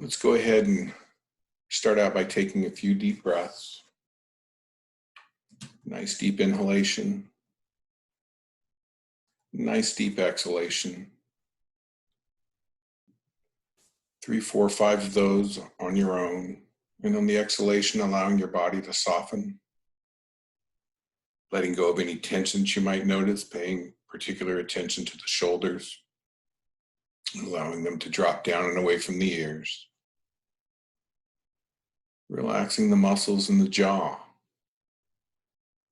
Let's go ahead and start out by taking a few deep breaths. Nice deep inhalation. Nice deep exhalation. 3, 4, 5 of those on your own. And on the exhalation, allowing your body to soften. Letting go of any tensions you might notice, paying particular attention to the shoulders. Allowing them to drop down and away from the ears. Relaxing the muscles in the jaw.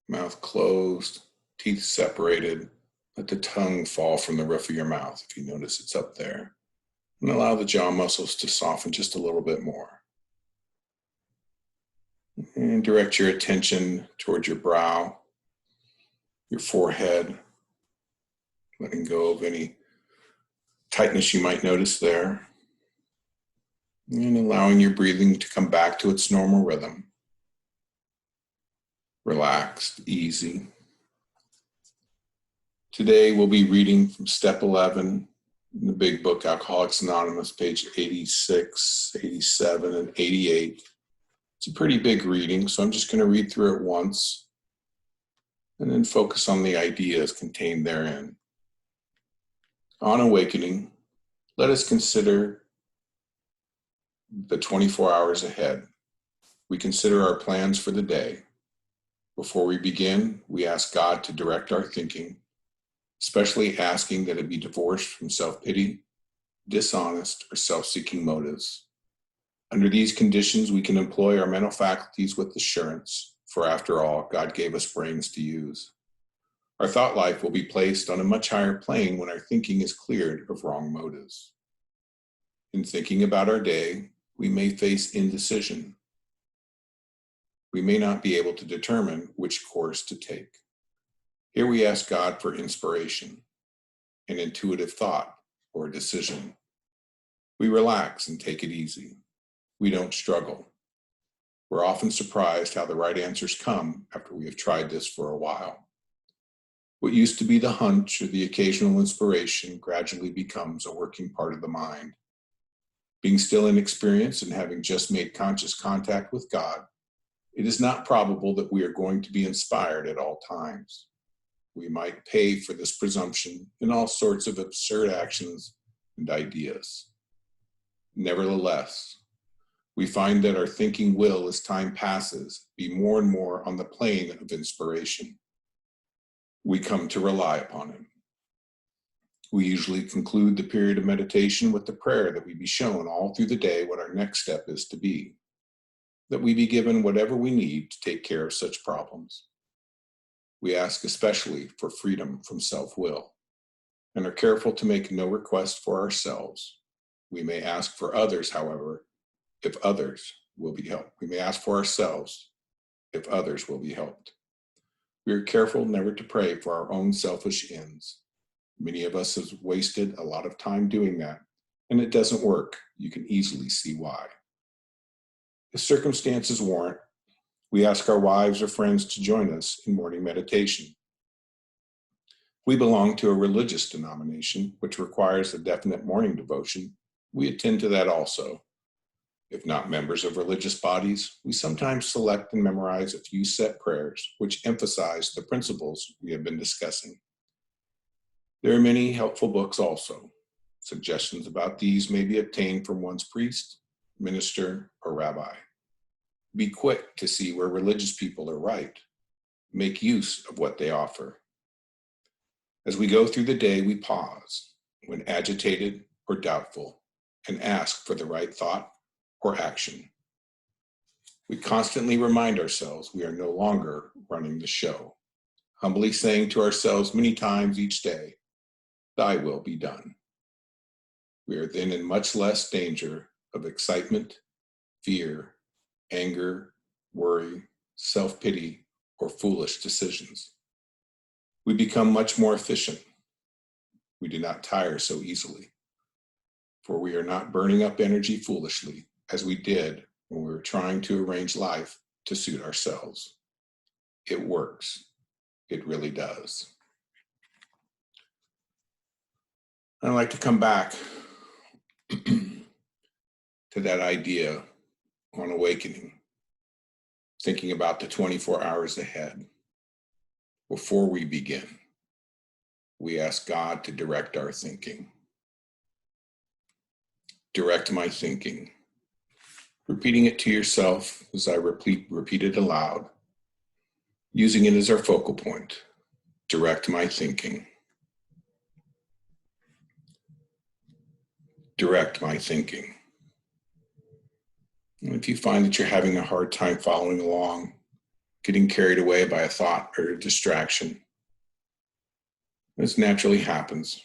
Mouth closed, teeth separated. Let the tongue fall from the roof of your mouth if you notice it's up there. And allow the jaw muscles to soften just a little bit more. And direct your attention towards your brow, your forehead, letting go of any tightness you might notice there. And allowing your breathing to come back to its normal rhythm. Relaxed, easy. Today we'll be reading from step 11 in the big book, Alcoholics Anonymous, page 86, 87, and 88. It's a pretty big reading, so I'm just going to read through it once and then focus on the ideas contained therein. On awakening, let us consider the 24 hours ahead. We consider our plans for the day. Before we begin, we ask God to direct our thinking, especially asking that it be divorced from self-pity, dishonest, or self-seeking motives. Under these conditions, we can employ our mental faculties with assurance, for after all, God gave us brains to use. Our thought life will be placed on a much higher plane when our thinking is cleared of wrong motives. In thinking about our day, we may face indecision. We may not be able to determine which course to take. Here we ask God for inspiration, an intuitive thought, or a decision. We relax and take it easy. We don't struggle. We're often surprised how the right answers come after we have tried this for a while. What used to be the hunch or the occasional inspiration gradually becomes a working part of the mind. Being still inexperienced and having just made conscious contact with God, it is not probable that we are going to be inspired at all times. We might pay for this presumption in all sorts of absurd actions and ideas. Nevertheless, we find that our thinking will, as time passes, be more and more on the plane of inspiration. We come to rely upon it. We usually conclude the period of meditation with the prayer that we be shown all through the day what our next step is to be, that we be given whatever we need to take care of such problems. We ask especially for freedom from self-will and are careful to make no request for ourselves. We may ask for others, however, if others will be helped. We may ask for ourselves if others will be helped. We are careful never to pray for our own selfish ends. Many of us have wasted a lot of time doing that, and it doesn't work. You can easily see why. If circumstances warrant, we ask our wives or friends to join us in morning meditation. We belong to a religious denomination which requires a definite morning devotion. We attend to that also. If not members of religious bodies, we sometimes select and memorize a few set prayers which emphasize the principles we have been discussing. There are many helpful books also. Suggestions about these may be obtained from one's priest, minister, or rabbi. Be quick to see where religious people are right. Make use of what they offer. As we go through the day, we pause when agitated or doubtful and ask for the right thought or action. We constantly remind ourselves we are no longer running the show, humbly saying to ourselves many times each day, "Thy will be done." We are then in much less danger of excitement, fear, anger, worry, self-pity, or foolish decisions. We become much more efficient. We do not tire so easily, for we are not burning up energy foolishly as we did when we were trying to arrange life to suit ourselves. It works. It really does. I'd like to come back to that idea on awakening, thinking about the 24 hours ahead. Before we begin, we ask God to direct our thinking. Direct my thinking. Repeating it to yourself as I repeat it aloud, using it as our focal point. Direct my thinking. Direct my thinking. And if you find that you're having a hard time following along, getting carried away by a thought or a distraction, this naturally happens.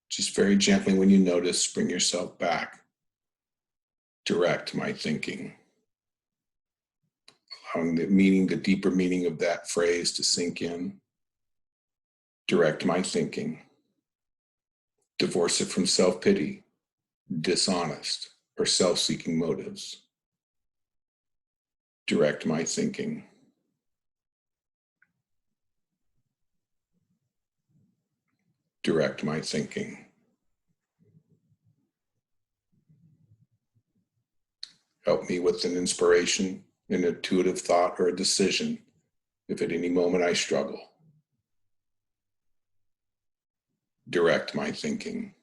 Just very gently, when you notice, bring yourself back. Direct my thinking. Allowing the deeper meaning of that phrase to sink in. Direct my thinking. Divorce it from self-pity, dishonest, or self-seeking motives. Direct my thinking. Direct my thinking. Help me with an inspiration, an intuitive thought, or a decision if at any moment I struggle. Direct my thinking.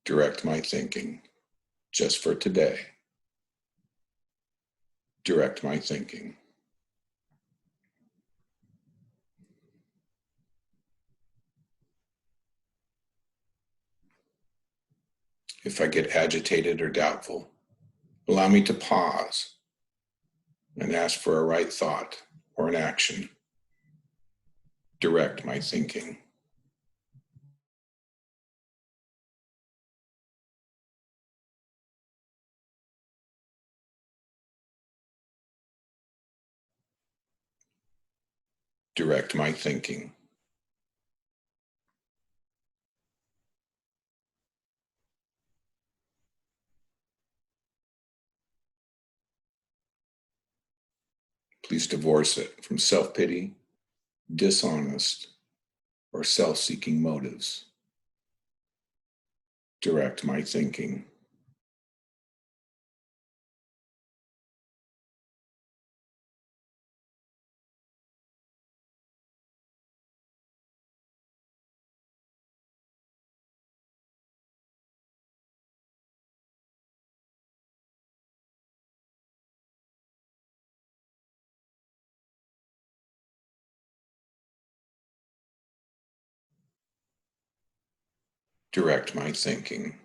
Direct my thinking, just for today. Direct my thinking. If I get agitated or doubtful, allow me to pause and ask for a right thought or an action. Direct my thinking. Direct my thinking. Please divorce it from self-pity, dishonest, or self-seeking motives. Direct my thinking. Direct my thinking.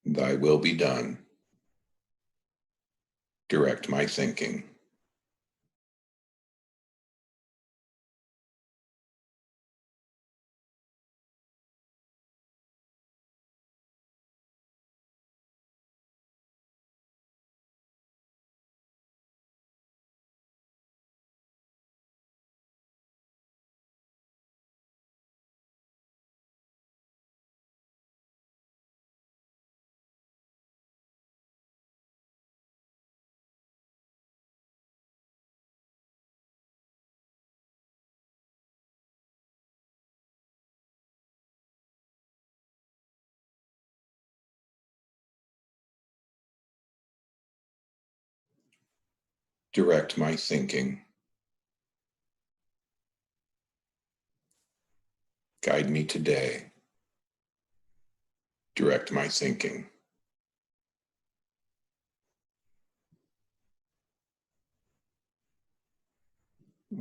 Thy will be done. Direct my thinking. Direct my thinking. Guide me today. Direct my thinking.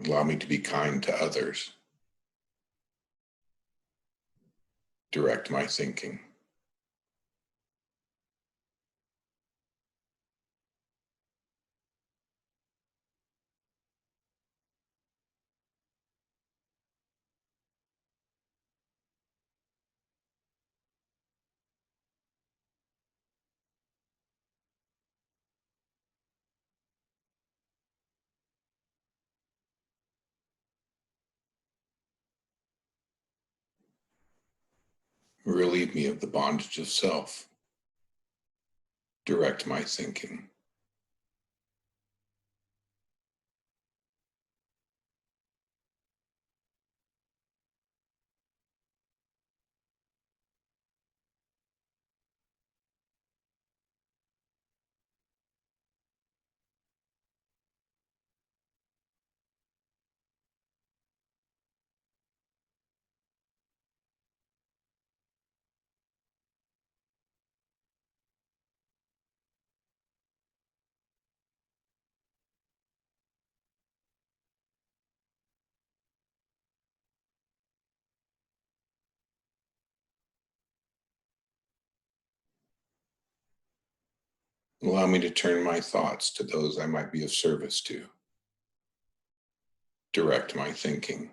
Allow me to be kind to others. Direct my thinking. Relieve me of the bondage of self. Direct my thinking. Allow me to turn my thoughts to those I might be of service to. Direct my thinking.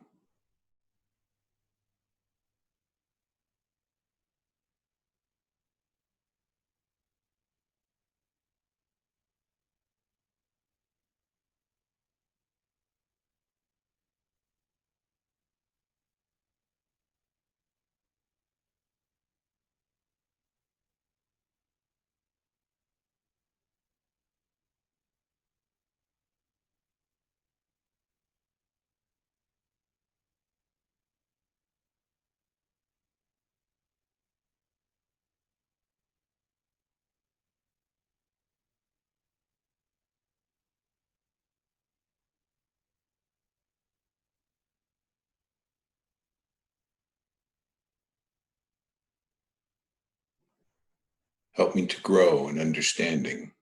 Help me to grow in understanding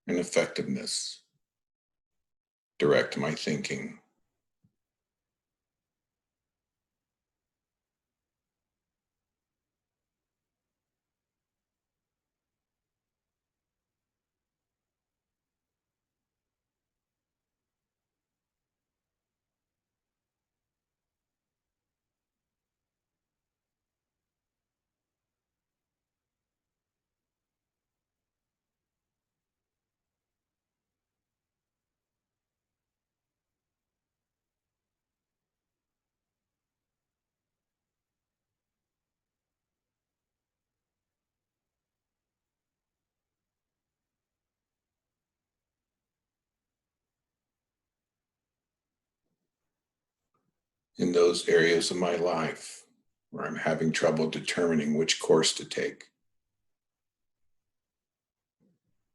and effectiveness. Direct my thinking. In those areas of my life where I'm having trouble determining which course to take,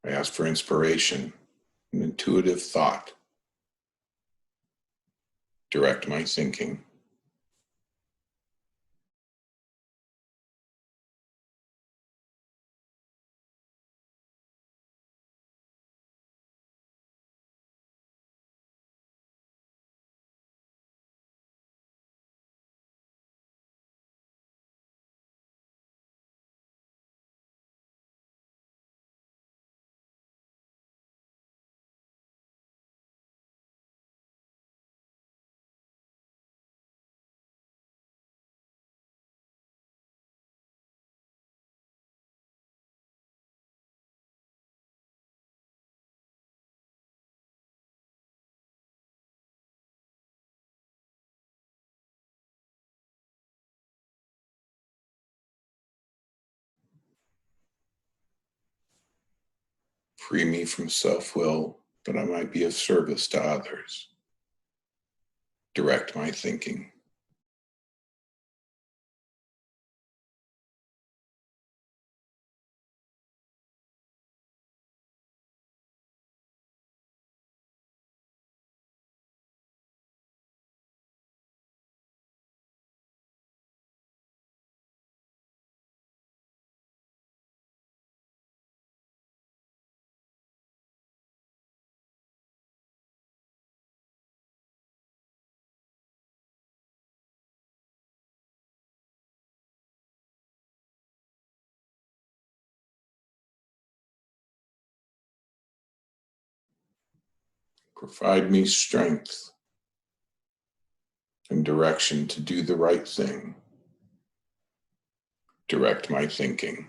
I ask for inspiration and intuitive thought. Direct my thinking. Free me from self-will that I might be of service to others. Direct my thinking. Provide me strength and direction to do the right thing. Direct my thinking.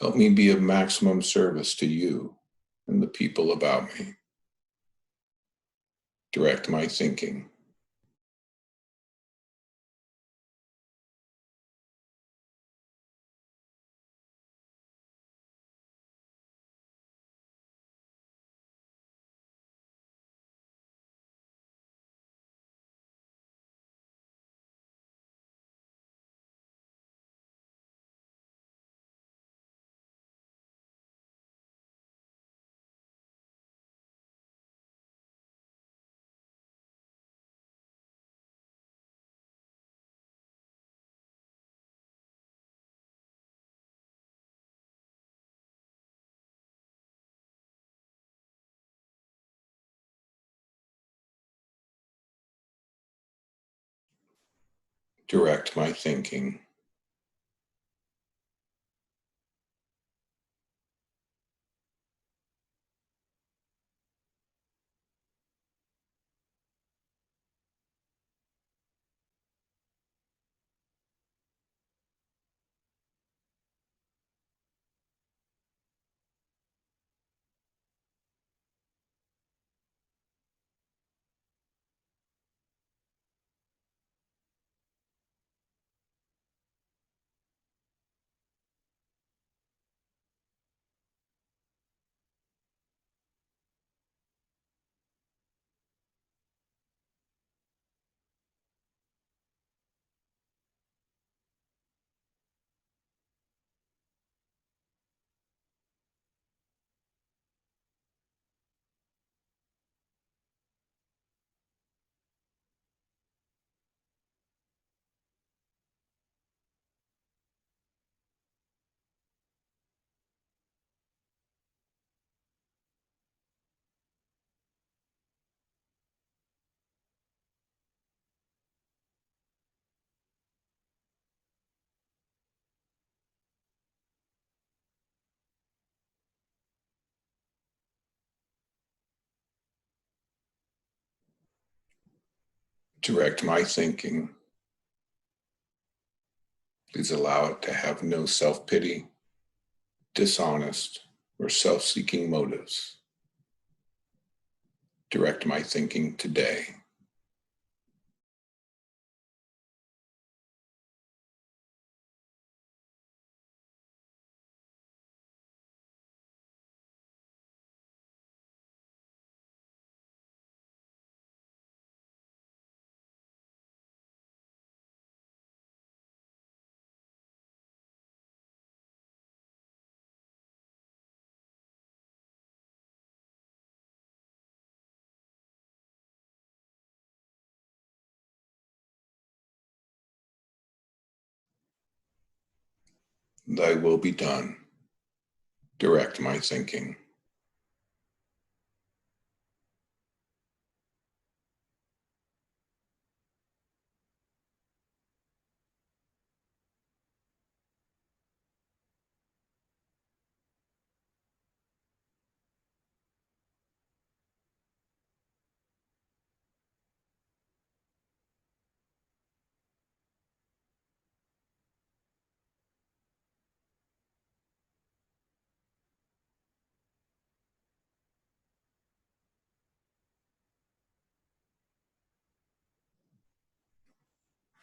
Help me be of maximum service to you and the people about me. Direct my thinking. Direct my thinking. Direct my thinking. Please allow it to have no self-pity, dishonest, or self-seeking motives. Direct my thinking today. Thy will be done. Direct my thinking.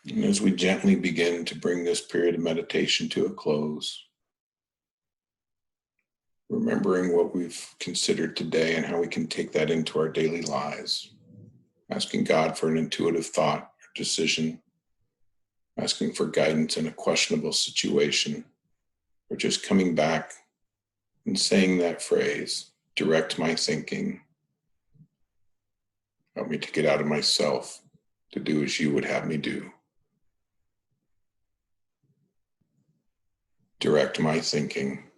And as we gently begin to bring this period of meditation to a close, remembering what we've considered today and how we can take that into our daily lives, asking God for an intuitive thought or decision, asking for guidance in a questionable situation, or just coming back and saying that phrase, direct my thinking. Help me to get out of myself to do as you would have me do. Direct my thinking.